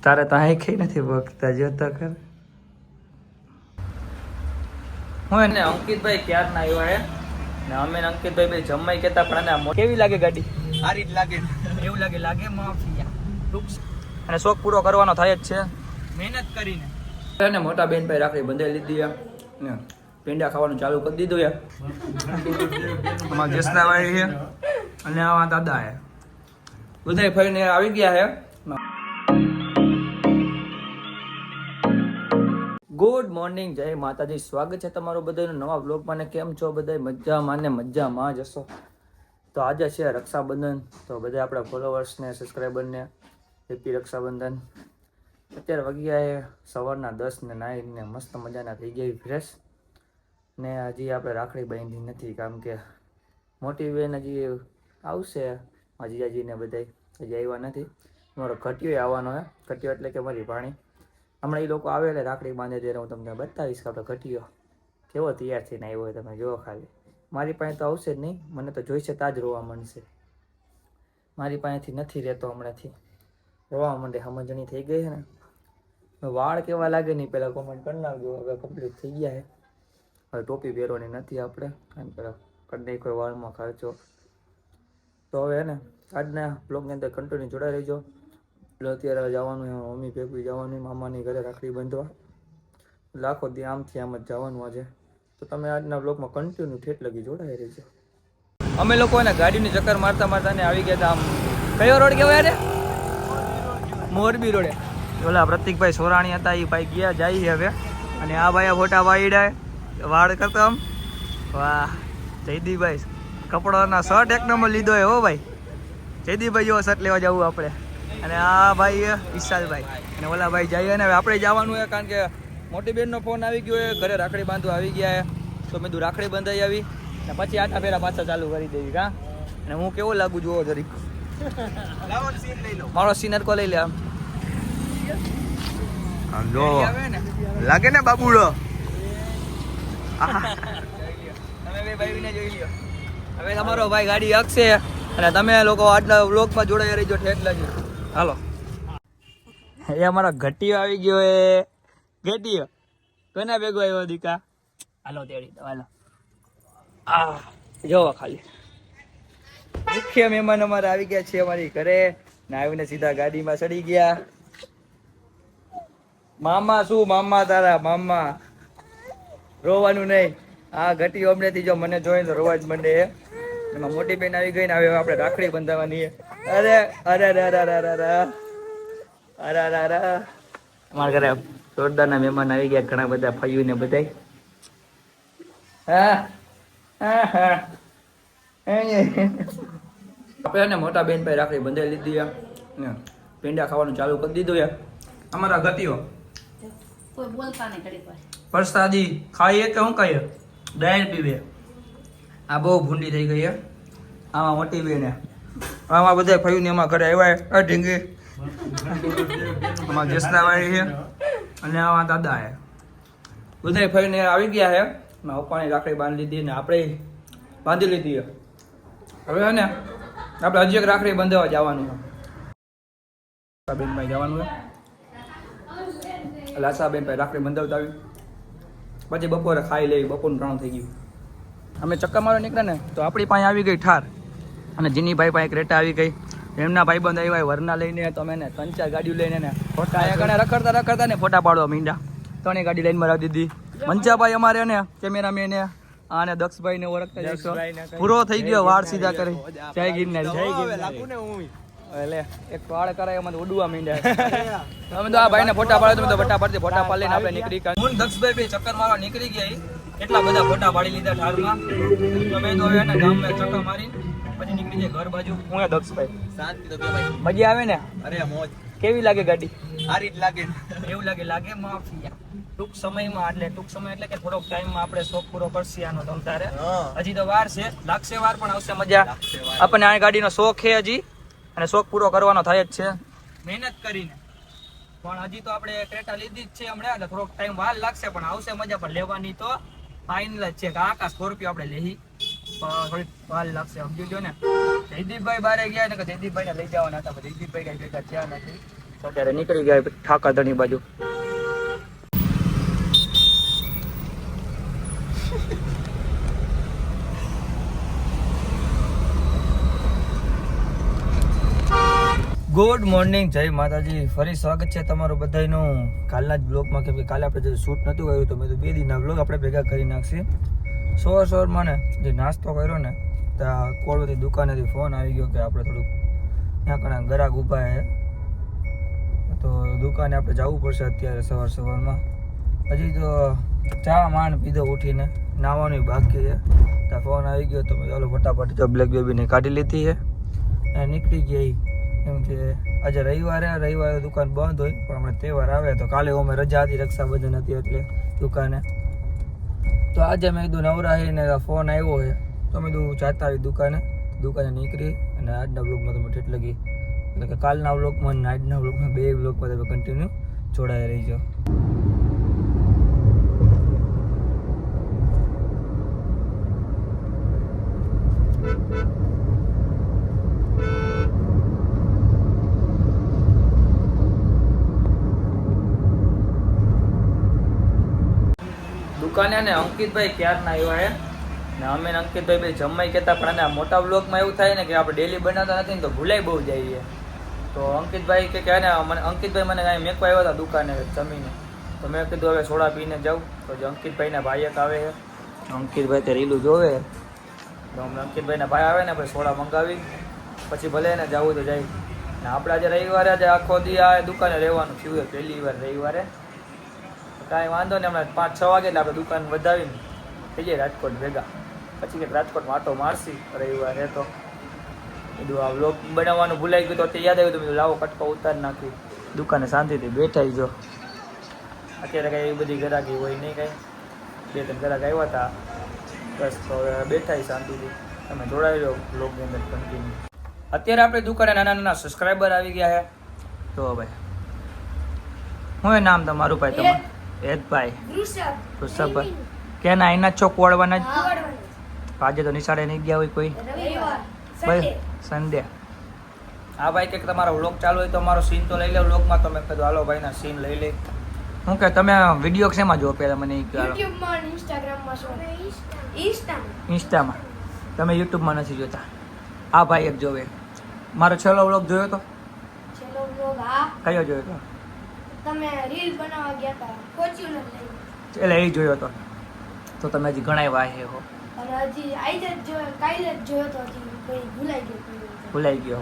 તારે તો અહીં કઈ નથી ભક્તા જોતા કર. હું એને અંકિતભાઈ ક્યાર ના આવ્યા હે ને અમે અંકિતભાઈ ભાઈ જમાઈ કેતા પણ આને કેવી લાગે ગાડી? સારી જ લાગે. એવું લાગે માફિયા અને શોખ પૂરો કરવાનો થાય જ છે મહેનત કરીને. અને મોટા બેન ભાઈ રાખડી બંધાઈ લીધી ને પેંડા ખાવાનું ચાલુ કરી દીધું યાર. અમારા જસનાભાઈ છે અને આવા દાદા છે બધા ફરીને આવી ગયા છે. ગુડ મોર્નિંગ, જય માતાજી. સ્વાગત છે તમારું બધાનું નવા બ્લોગમાં. ને કેમ છો બધા? મજામાં ને મજામાં જ હશો. તો આજે છે રક્ષાબંધન, તો બધા આપણા ફોલોવર્સને સબસ્ક્રાઈબરને હેપી રક્ષાબંધન. અત્યારે વાગ્યા એ સવારના 10 ને 9 ને મસ્ત મજાના થઈ ગયા ફ્રેશ. ને હજી આપણે રાખડી બાંધી નથી, કારણ કે મોટી બેન હજી આવશે, જીજાજીને બધા હજી આવ્યા નથી. મારો ઘટિયો આવવાનો હે. ઘટિયો એટલે કે મારી ભાણી. હમણાં એ લોકો આવે એટલે રાખડી બાંધે ત્યારે હું તમને બતાવીશ કે આપણો ઘટિયો કેવો તૈયાર થઈને આવ્યો હોય. તમે જુઓ ખાલી. મારી પાસે તો આવશે જ નહીં, મને તો જોઈશે ત્યાં જ રોવા માંડશે. મારી પાસેથી નથી રહેતો, હમણાંથી રોવા માંડે. સમજણી થઈ ગઈ છે ને. વાળ કેવા લાગે નહીં પહેલાં કોમેન્ટ કરી નાખજો. હવે કમ્પ્લીટ થઈ ગયા છે. હવે ટોપી પહેરવાની નથી આપણે, કારણ કે કરી નાખો વાળમાં ખર્ચો. તો હવે ને આજના બ્લોગની અંદર કન્ટિન્યુ જોડાઈ રહેજો. એટલે અત્યારે જવાનું મમ્મી ભેગું જવાનું, મામાની ઘરે રાખડી બાંધવા. એટલે આખો દી આમથી આમ જ જવાનું આજે. તો તમે આજના બ્લોગમાં કન્ટિન્યુ ઠેઠ લગી જોડાઈ રહેજો. અમે લોકો એને ગાડીની ચક્કર મારતા મારતા ને આવી ગયા હતા આમ. કયો રોડ કહેવાય રે? મોરબી રોડે. ઓલા પ્રતિકભાઈ સોરાણી હતા, એ ભાઈ ગયા જાય હવે. અને આ ભાઈ ફોટા વાળ્યા વાળ કરતા આમ. વાહ જયદીપભાઈ, કપડાના શર્ટ એક નંબર લીધો હે હો ભાઈ. જયદીપભાઈ જેવો શર્ટ લેવા જવું આપણે. અને આ ભાઈ વિશાલભાઈ અને ઓલા ભાઈ જઈએ ને હવે આપણે જવાનું હોય, કારણ કે મોટી બેનનો ફોન આવી ગયો હોય, ઘરે રાખડી બાંધવા આવી ગયા. તો મેં તું રાખડી બંધાઈ આવી ને પછી આટા ફેરા પાછા ચાલુ કરી દેવી. કા અને હું કેવો લાગુ જોવો જરીક. મારો સીનર કો લઈ લે આમ. જો લાગે ને બાબુડો. તમે બે ભાઈને જોઈ લ્યો. હવે તમારો ભાઈ ગાડી હકશે અને તમે લોકો આટલા વ્લોગમાં જોડાઈ રહીજો ઠેઠ લાગી. હાલો, એ અમારો ઘટિયો આવી ગયો. એ ઘટિયો કોના ભેગો આવ્યો દીકા? હાલો તેડી દો, હાલો. આ જોવો ખાલી. મુખ્ય મહેમાન અમારા આવી ગયા છે અમારી ઘરે ને આવીને સીધા ગાડીમાં ચડી ગયા. મામા શું મામા, તારા મામા રોવાનું નહીં. આ ઘટિયો હમણાંથી જો મને જોઈને રોવા જ માંડે. એમાં મોટી બેન આવી ગઈ ને હવે આપણે રાખડી બંધાવવાની. અરે અરે અરે અરે અરે અરે અરે અરે અમારા ઘરે જોરદારના મહેમાન આવી ગયા, ઘણા બધા ફયું ને બધા. આપણે મોટા બેન ભાઈ રાખડી બંધાઈ લીધી ને પેંડા ખાવાનું ચાલુ કરી દીધું. અમારા ગતિઓ પ્રસાદી ખાઈએ કે શું ખાઈએ? દાળ પીવે. આ બહુ ભૂંડી થઈ ગઈ. આમાં મોટી બેન, આમાં બધા ફયું ને એમાં ઘરે આવ્યા. ઢીંગી આમાં જસનાભાઈ છે અને આવા દાદા છે. બધા ફઈને આવી ગયા છે. મારા પપ્પાની રાખડી બાંધી લીધી ને આપણે બાંધી લીધી. હવે ને આપણે હજી એક રાખડી બંધાવવા જવાનું છે. બેનભાઈ જવાનું છે. લાસાબેન ભાઈ રાખડી બંધાવતા આવી પછી બપોરે ખાઈ લેવી. બપોરનું ત્રણ થઈ ગયું. અમે ચક્કર મારવા નીકળ્યા ને તો આપણી પાસે આવી ગઈ ઠાર અને જીનીભાઈ પાસે ક્રેટા આવી ગઈ. એમના ભાઈબંધ આવ્યા વરના લઈને. તો અમે ને 3-4 ગાડીઓ લઈને ને ફોટા અહીંયા રખડતા ને ફોટા પાડવા મીંડા. 3 ગાડી લઈને મરાવી દીધી. મંચાભાઈ અમારે ને કેમેરામેન અને દક્ષભાઈ ને ઓળખતા જઈશો. પૂરો થઈ ગયો વાળ સીધા કરી. જય ગિરનાર, જય ગિરનાર. એટલે એક વાળ કરાય મને ઉડવા માંડ્યા. અમે તો આ ભાઈને ફોટા પાડે તો ફોટા પાડતી ફોટા પાડીને આપણે નીકળી. હું દક્ષભાઈ બે ચક્કર મારવા નીકળી ગયા. એટલા બધા ફોટા પાડી લીધા ઠારમાં. તમે તો હવે ને ગામમાં ચક્કર મારી પછી નીકળી જાય ઘર બાજુ. હું દક્ષભાઈ શાંતિ તો ભાઈ મજા આવે ને. અરે મોજ. કેવી લાગે ગાડી? સારી જ લાગે. એવું લાગે માફિયા. ટૂંક સમયમાં એટલે ટૂંક સમય એટલે કે થોડોક ટાઈમમાં આપણે શોખ પૂરો કરશે આનો. તમ તારે હજી તો વાર છે, લાગશે વાર પણ આવશે મજા. આપણને આ ગાડીનો શોખ છે હજી અને શોખ પૂરો કરવાનો થાય જ છે મહેનત કરીને. પણ હજી તો આપણે ક્રેટા લીધી જ છે હમણાં, એટલે થોડોક ટાઈમ વાર લાગશે પણ આવશે મજા. પણ લેવાની તો ફાઇનલ જ છે કે આકાશ સ્કોર્પિયો આપણે લેહી, થોડીક વાર લાગશે. સમજી જો ને. જયદીપભાઈ બારે ગયા ને કે જયદીપભાઈને લઈ જવાના હતા, જયદીપભાઈ કઈ ભેગા થયા નથી. અત્યારે નીકળી ગયા ઠાકાદરની બાજુ. ગુડ મોર્નિંગ, જય માતાજી. ફરી સ્વાગત છે તમારું બધાનું કાલના જ બ્લોગમાં. કેમ કે કાલે આપણે જે શૂટ નહોતું કર્યું તો મેં તો 2 દિનના બ્લોગ આપણે ભેગા કરી નાખીએ. સવારમાં ને જે નાસ્તો કર્યો ને ત્યાં કોળવતી દુકાનેથી ફોન આવી ગયો કે આપણે થોડુંક ત્યાં કણા ગ્રાહક ઊભા છે તો દુકાને આપણે જવું પડશે અત્યારે સવારમાં. હજી તો ચા માંડ પીધો ઉઠીને, નાહવાનું બાકી છે. ત્યાં ફોન આવી ગયો તો મેં ચાલો ફટાફટ જો બ્લેક બેબીને કાઢી લીધી છે અને નીકળી ગઈ. કેમ કે આજે રવિવારે દુકાન બંધ હોય, પણ હમણાં તહેવાર આવે તો કાલે અમે રજા હતી, રક્ષાબંધન હતી એટલે દુકાને. તો આજે મેં કીધું નવરાહીને ફોન આવ્યો છે તો મેં કીધું જાતા આવી દુકાને નીકળી. અને આજના બ્લોગમાં તમે ઠેઠ લગી એટલે કે કાલના બ્લોગમાં અને આજના બ્લોગમાં 2 બ્લોગમાં તમે કન્ટિન્યુ જોડાઈ રહીજો. દુકાને ને અંકિતભાઈ ક્યારના આવ્યા છે ને અમે અંકિતભાઈ ભાઈ જમવાઈ કહેતા, પણ આના મોટા બ્લોગમાં એવું થાય ને કે આપણે ડેલી બનાવતા નથી ને તો ભૂલાઈ બહુ જઈએ. તો અંકિતભાઈ કે અંકિતભાઈ મને કાંઈ મેકવા આવ્યા હતા દુકાને જમીને, તો મેં કીધું હવે સોડા પીને જાઉં. તો જે અંકિતભાઈના ભાઈ એક આવે છે, અંકિતભાઈ તે રીલું જોવે તો અમને અંકિતભાઈના ભાઈ આવે ને પછી સોડા મંગાવી પછી ભલે એને જવું તો જાય. ને આપણે આજે રવિવારે આજે આખો દી આ દુકાને રહેવાનું થયું હોય, પહેલી વાર રવિવારે. કાંઈ વાંધો નહીં, હમણાં 5-6 વાગે એટલે આપણે દુકાન વધાવીને થઈ જાય રાજકોટ ભેગા. પછી કંઈક રાજકોટમાં આટો મારશી રવિવારે. તો કીધું આ વ્લોગ બનાવવાનું ભૂલાઈ ગયું તો તે યાદ આવ્યું તો કીધું લાવો કટકો ઉતારી નાખી. દુકાને શાંતિથી બેઠા જો. અત્યારે કાંઈ એવી બધી ગરાગી હોય નહીં, કાંઈ 2-3 ગરાગ આવ્યા હતા બસ. તો હવે બેઠા શાંતિથી. તમે જોડાઈ લો વ્લોગની અંદર કન્ટિન્યુ. અત્યારે આપણે દુકાને નાના સબસ્ક્રાઈબર આવી ગયા છે. તો ભાઈ શું એ નામ તમારું ભાઈ તમારું? હેતભાઈ, વૃષભભાઈ. કેના એના ચોક વાળવાના જ? આજે તો નિશાળે નહીં ગયા હોય કોઈ? સંડે. હા ભાઈ, કે તમારો વ્લોગ ચાલુ હોય તો અમારો સીન તો લઈ લે વ્લોગમાં. તો મેં કીધું હાલો ભાઈના સીન લઈ લે. શું કે તમે વિડીયો શેમાં જો પહેલાં મને ઇન્સ્ટામાં? તમે યુટ્યુબમાં નથી જોતા? આ ભાઈ એક જોવે. મારો છેલ્લો વ્લોગ જોયો તો? કયો જોયો તો? તમે રીલ બનાવવા ગયા હતા ફોર્ચ્યુનર લઈને, એટલે એ જોયો તો. તો તમે હજી ઘણા વાહે હો. અને હજી આઈ જ જોયો, કાલે જ જોયો તો, હજી કોઈ ભૂલાઈ ગયો.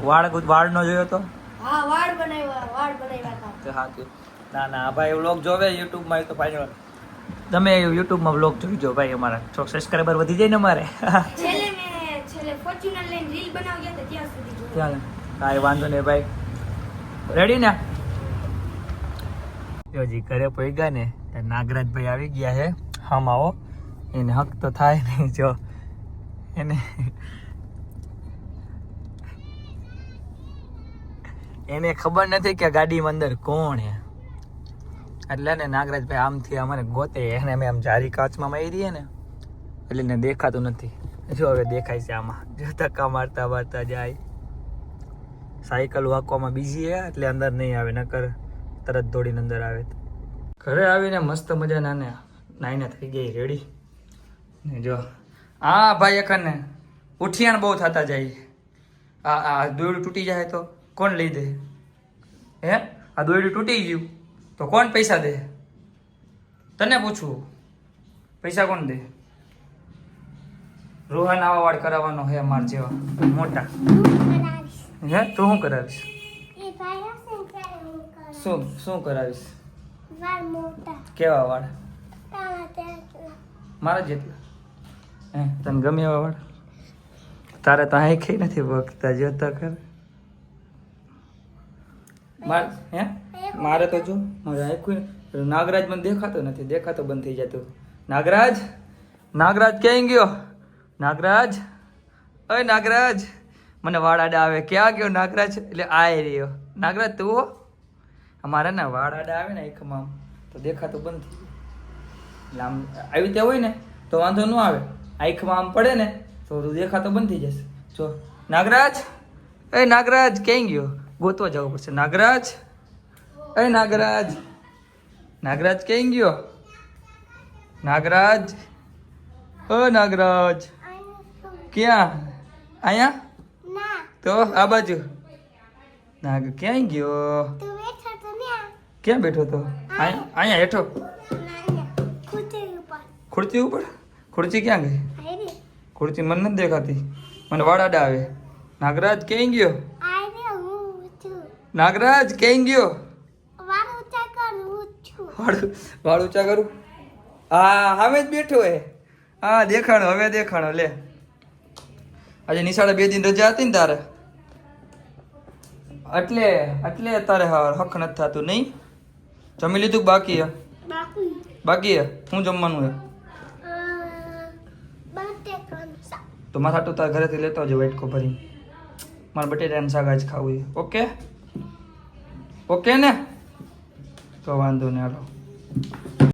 વાળનો જોયો તો? હા, વાળ બનાવ્યા હતા. હા, ના આ ભાઈ વ્લોગ જોવે યુટ્યુબમાં. તો ભાઈ તમે યુટ્યુબમાં વ્લોગ જોઈજો ભાઈ, અમારા સબસ્ક્રાઈબર વધી જાય ને અમારે. છેલ્લે ફોર્ચ્યુનર લઈને રીલ બનાવવા ગયા હતા ત્યાં સુધી જોયો. ચાલ, કાંઈ વાંધો નહીં ભાઈ. રેડી ને? હજી ઘરે પહોંચ્યા ને નાગરાજભાઈ આવી ગયા છે. હમ આવો, એને હક તો થાય નહીં. જો એને ખબર નથી કે ગાડીમાં અંદર કોણ છે. એટલે ને નાગરાજભાઈ આમથી અમારે ગોતે. એને મેં આમ જારી કાચમાં મારી દઈએ ને એટલે એને દેખાતું નથી. જો હવે દેખાય છે આમાં. જો ધક્કા મારતા જાય. સાયકલ વાંકવામાં બીજી છે એટલે અંદર નહીં આવે, નકર તરત દોડીને અંદર આવે. ઘરે આવીને મસ્ત મજાના ને નાઈને થઈ ગઈ રેડી. ને જો આ ભાઈ અખને ઉઠિયાણ બહુ થતા જાય. આ દોયડું તૂટી જાય તો કોણ લઈ દે? હે, આ દોયડું તૂટી ગયું તો કોણ પૈસા દે? તને પૂછવું, પૈસા કોણ દે? રોહન આવા વાળ કરાવવાનો હે માર જેવા મોટા. હે, તું શું કરાવીશ? શું કરાવીશ? કેવા વાળ? મારા જેટલા? હે, તને ગમે એવા વાળ? તારે તો અહીં કઈ નથી વખતા, જોતા કર. મારે તો જો મારે આખું નાગરાજ મને દેખાતો નથી, દેખાતો બંધ થઈ જતો. નાગરાજ ક્યાં ગયો? નાગરાજ, અય નાગરાજ, મને વાળ આડા આવે. ક્યાં ગયો નાગરાજ? એટલે આય રહ્યો. નાગરાજ તું હો? અમારે ને વાળ આડા આવે ને આંખમાં તો દેખાતો બંધ થઈ ગયો. એટલે આમ આવી રીતે હોય ને તો વાંધો ન આવે. આંખમાં આમ પડે ને તો દેખાતો બંધ થઈ જશે. જો નાગરાજ, એ નાગરાજ ક્યાં ગયો? ગોતવા જવું પડશે. નાગરાજ, એ નાગરાજ નાગરાજ ક્યાં ગયો નાગરાજ ઓ નાગરાજ ક્યાં અહીંયા તો આ બાજુ નાગ ક્યાં ગયો ક્યાં બેઠો તો અહીંયા હેઠો ખુરચી ઉપર ખુરચી ક્યાં ગઈ ખુરચી મને નથી દેખાતી મને વાડાડા આવે નાગરાજ ક્યાં ગયો નાગરાજ ક્યાં ગયો વાળ ઊંચા કરું હા હવે જ બેઠો હે હા દેખાણો હવે દેખાણો લે આજે નિશાળે 2 દિન રજા હતી ને તારે એટલે તારે હક નથી થતું નહીં જમી લીધું કે બાકી હે બાકી હે શું જમવાનું હે તો મારા હાટું તારા ઘરેથી લેતો આવજો વાટકો ભરી મારે બટેટાનું શાક આજ ખાવું છે ઓકે ઓકે ને તો વાંધો નહીં હાલો